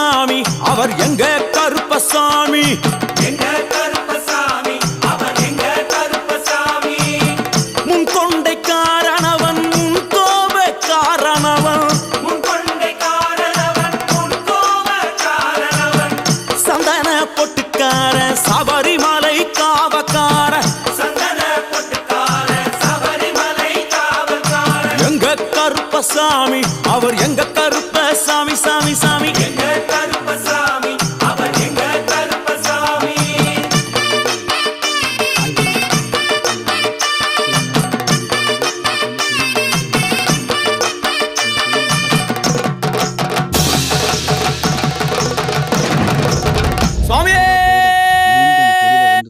கருப்பசாமி அவர் எங்க கருப்பசாமி எங்க கருப்பசாமி அவர் எங்க கருப்பசாமி முன் கொண்டை காரணவன் முன் கோப காரணவன் முன் கொண்டை காரணவன் முன் கோப காரணவன் சந்தன பொட்டுக்கார சபரிமலை காவக்கார சந்தன பொட்டுக்கார சபரிமலை காவல்கார எங்க கருப்பசாமி அவர் எங்க கருப்பசாமி சாமி